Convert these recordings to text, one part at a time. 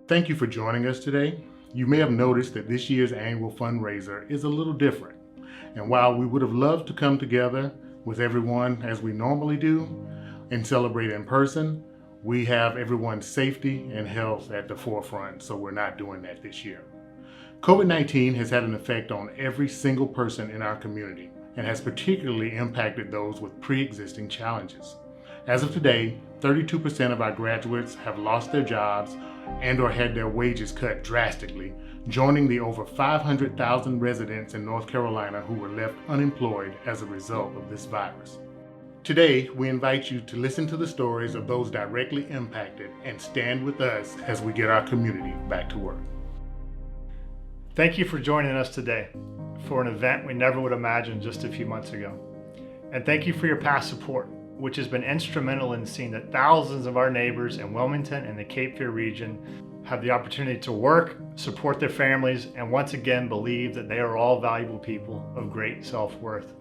Thank you for joining us today. You may have noticed that this year's annual fundraiser is a little different. And while we would have loved to come together with everyone as we normally do and celebrate in person, we have everyone's safety and health at the forefront, so we're not doing that this year. COVID-19 has had an effect on every single person in our community and has particularly impacted those with pre-existing challenges. As of today, 32% of our graduates have lost their jobs and or had their wages cut drastically, joining the over 500,000 residents in North Carolina who were left unemployed as a result of this virus. Today, we invite you to listen to the stories of those directly impacted and stand with us as we get our community back to work. Thank you for joining us today for an event we never would imagine just a few months ago. And thank you for your past support, which has been instrumental in seeing that thousands of our neighbors in Wilmington and the Cape Fear region have the opportunity to work, support their families, and once again believe that they are all valuable people of great self-worth.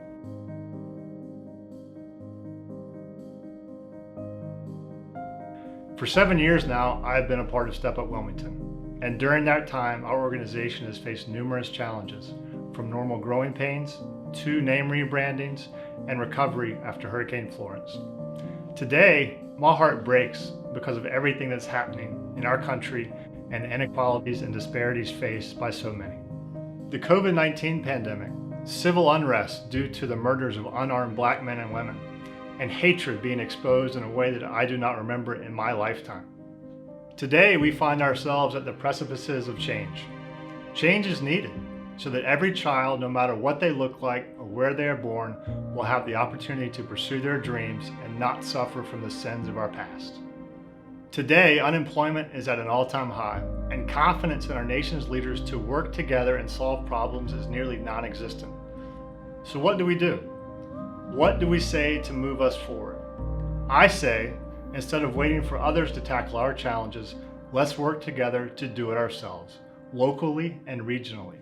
For 7 years now, I have been a part of Step Up Wilmington. And during that time, our organization has faced numerous challenges, from normal growing pains to name rebrandings and recovery after Hurricane Florence. Today, my heart breaks because of everything that's happening in our country and the inequalities and disparities faced by so many. The COVID-19 pandemic, civil unrest due to the murders of unarmed Black men and women, and hatred being exposed in a way that I do not remember in my lifetime. Today, we find ourselves at the precipices of change. Change is needed so that every child, no matter what they look like or where they are born, will have the opportunity to pursue their dreams and not suffer from the sins of our past. Today, unemployment is at an all-time high, and confidence in our nation's leaders to work together and solve problems is nearly non-existent. So what do we do? What do we say to move us forward? I say, instead of waiting for others to tackle our challenges, let's work together to do it ourselves, locally and regionally.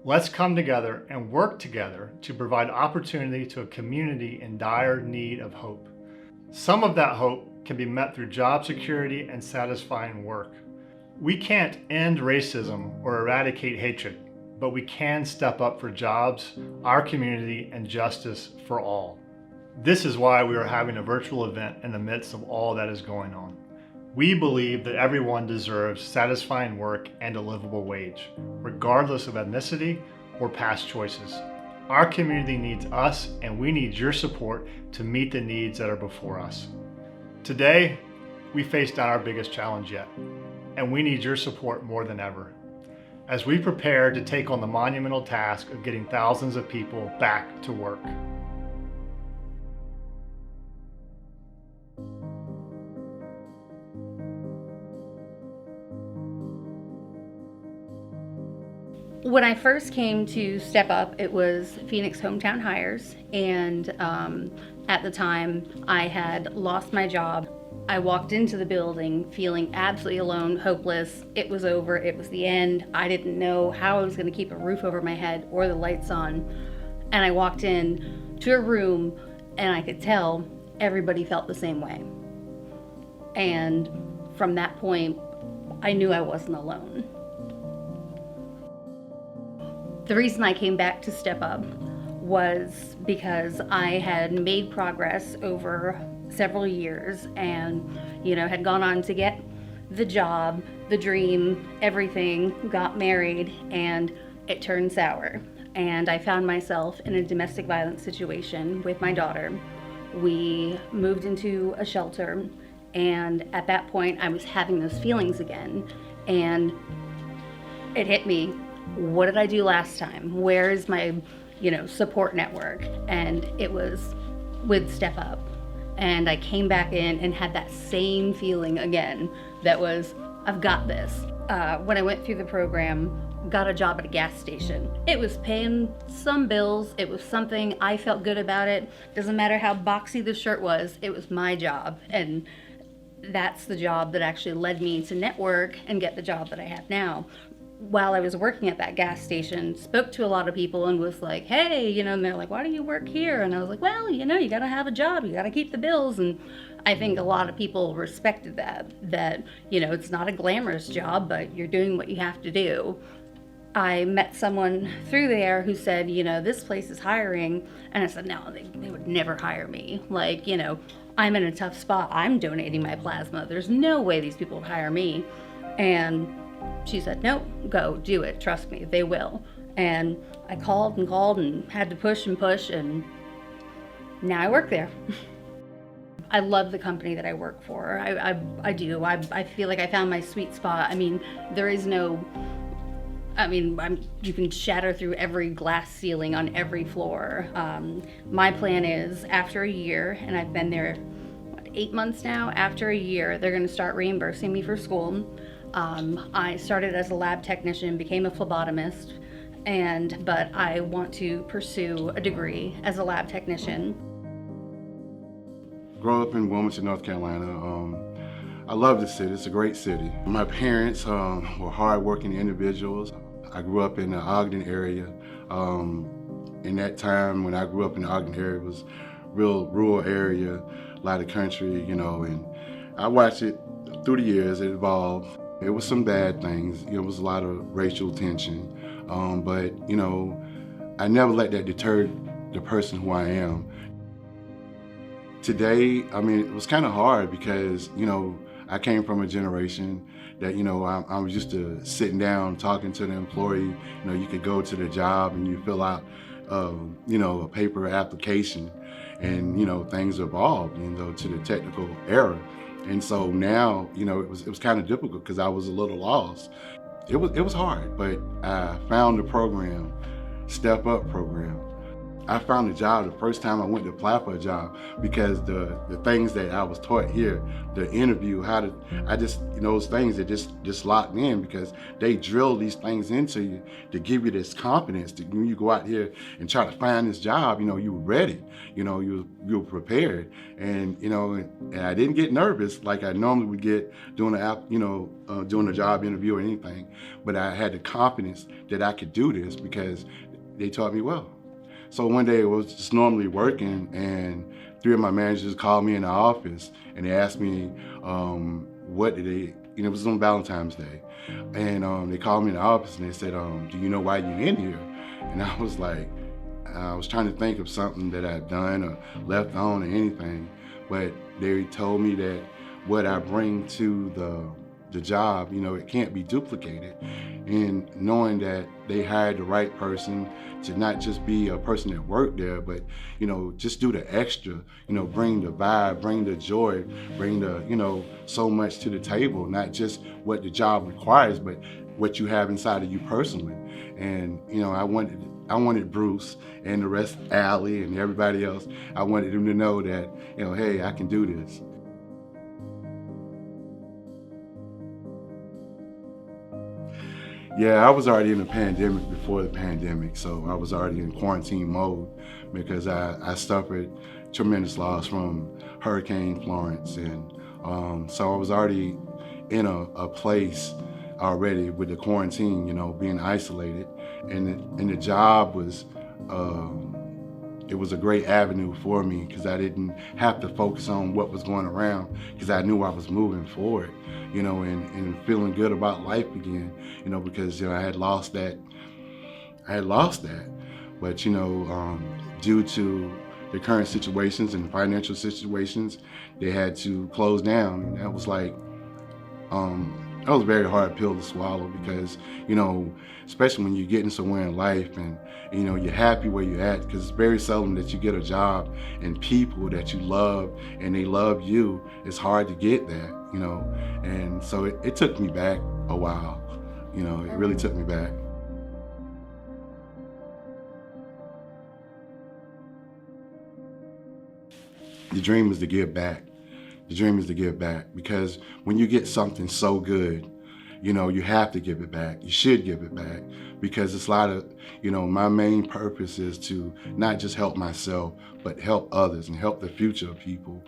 Let's come together and work together to provide opportunity to a community in dire need of hope. Some of that hope can be met through job security and satisfying work. We can't end racism or eradicate hatred, but we can step up for jobs, our community, and justice for all. This is why we are having a virtual event in the midst of all that is going on. We believe that everyone deserves satisfying work and a livable wage, regardless of ethnicity or past choices. Our community needs us, and we need your support to meet the needs that are before us. Today, we face down our biggest challenge yet, and we need your support more than ever, as we prepare to take on the monumental task of getting thousands of people back to work. When I first came to Step Up, it was Phoenix Hometown Hires, and at the time I had lost my job. I walked into the building feeling absolutely alone, hopeless. It was over, it was the end. I didn't know how I was going to keep a roof over my head or the lights on. And I walked in to a room and I could tell everybody felt the same way. And from that point, I knew I wasn't alone. The reason I came back to Step Up was because I had made progress over several years and, had gone on to get the job, the dream, everything, got married, and it turned sour. And I found myself in a domestic violence situation with my daughter. We moved into a shelter, and at that point I was having those feelings again, and it hit me. What did I do last time? Where is my, support network? And it was with Step Up. And I came back in and had that same feeling again that was, I've got this. When I went through the program, got a job at a gas station. It was paying some bills. It was something, I felt good about it. Doesn't matter how boxy the shirt was, it was my job. And that's the job that actually led me to network and get the job that I have now. While I was working at that gas station, spoke to a lot of people and was like, hey, and they're like, why do you work here? And I was like, well, you got to have a job, you got to keep the bills. And I think a lot of people respected that, it's not a glamorous job, but you're doing what you have to do. I met someone through there who said, this place is hiring. And I said, no, they would never hire me. Like, I'm in a tough spot. I'm donating my plasma. There's no way these people would hire me. And she said, no, go do it. Trust me, they will. And I called and had to push and push, and now I work there. I love the company that I work for. I do. I feel like I found my sweet spot. I mean, there is no, you can shatter through every glass ceiling on every floor. My plan is after a year, and I've been there 8 months now, after a year, they're gonna start reimbursing me for school. I started as a lab technician, became a phlebotomist, but I want to pursue a degree as a lab technician. Grew up in Wilmington, North Carolina. I love the city. It's a great city. My parents were hard-working individuals. I grew up in the Ogden area. In that time when I grew up in the Ogden area, it was a real rural area, a lot of country, and I watched it through the years. It evolved. It was some bad things. It was a lot of racial tension. But, I never let that deter the person who I am. Today, it was kind of hard because, I came from a generation that, I was used to sitting down, talking to the employee. You could go to the job and you fill out, a paper application, and, things evolved, to the technical era. And so now, it was kind of difficult because I was a little lost. It was hard, but I found the program, Step Up program. I found a job the first time I went to apply for a job because the things that I was taught here, the interview, those things that just locked me in because they drill these things into you to give you this confidence that when you go out here and try to find this job, you were ready, you were prepared. And, and I didn't get nervous like I normally would get doing a job interview or anything, but I had the confidence that I could do this because they taught me well. So one day I was just normally working and 3 of my managers called me in the office and they asked me it was on Valentine's Day. And they called me in the office and they said, do you know why you're in here? And I was like, I was trying to think of something that I'd done or left on or anything. But they told me that what I bring to the job, it can't be duplicated. And knowing that they hired the right person to not just be a person that worked there, but, just do the extra, bring the vibe, bring the joy, bring the, so much to the table, not just what the job requires, but what you have inside of you personally. And, I wanted Bruce and the rest, Allie and everybody else, I wanted them to know that, hey, I can do this. Yeah, I was already in the pandemic before the pandemic, so I was already in quarantine mode because I suffered tremendous loss from Hurricane Florence. And so I was already in a place already with the quarantine, being isolated. And the job was, it was a great avenue for me because I didn't have to focus on what was going around because I knew I was moving forward, and feeling good about life again, because I had lost that. But, due to the current situations and financial situations, they had to close down. And that was like, that was a very hard pill to swallow because, especially when you're getting somewhere in life and, you're happy where you're at, because it's very seldom that you get a job and people that you love and they love you. It's hard to get that, and so it took me back a while, it really took me back. The dream is to give back. The dream is to give back because when you get something so good, you have to give it back. You should give it back, because it's a lot of, my main purpose is to not just help myself, but help others and help the future of people,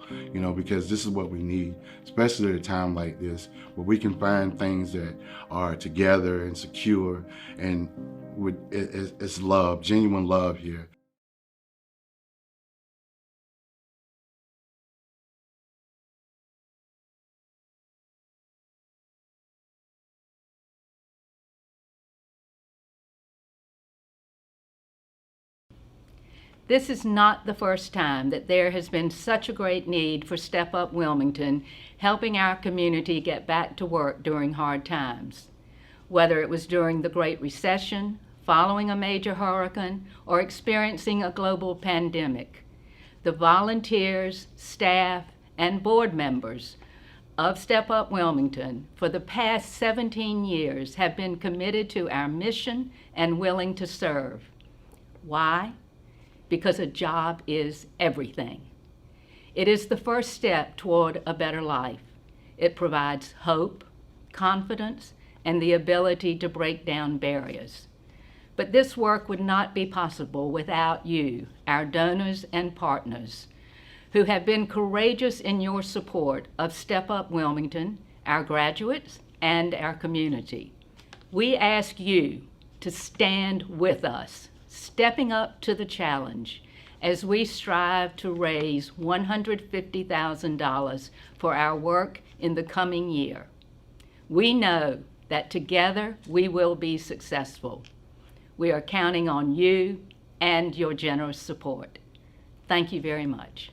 because this is what we need, especially at a time like this, where we can find things that are together and secure, and it's love, genuine love here. This is not the first time that there has been such a great need for Step Up Wilmington, helping our community get back to work during hard times. Whether it was during the Great Recession, following a major hurricane, or experiencing a global pandemic, the volunteers, staff, and board members of Step Up Wilmington for the past 17 years have been committed to our mission and willing to serve. Why? Because a job is everything. It is the first step toward a better life. It provides hope, confidence, and the ability to break down barriers. But this work would not be possible without you, our donors and partners, who have been courageous in your support of Step Up Wilmington, our graduates, and our community. We ask you to stand with us, stepping up to the challenge as we strive to raise $150,000 for our work in the coming year. We know that together we will be successful. We are counting on you and your generous support. Thank you very much.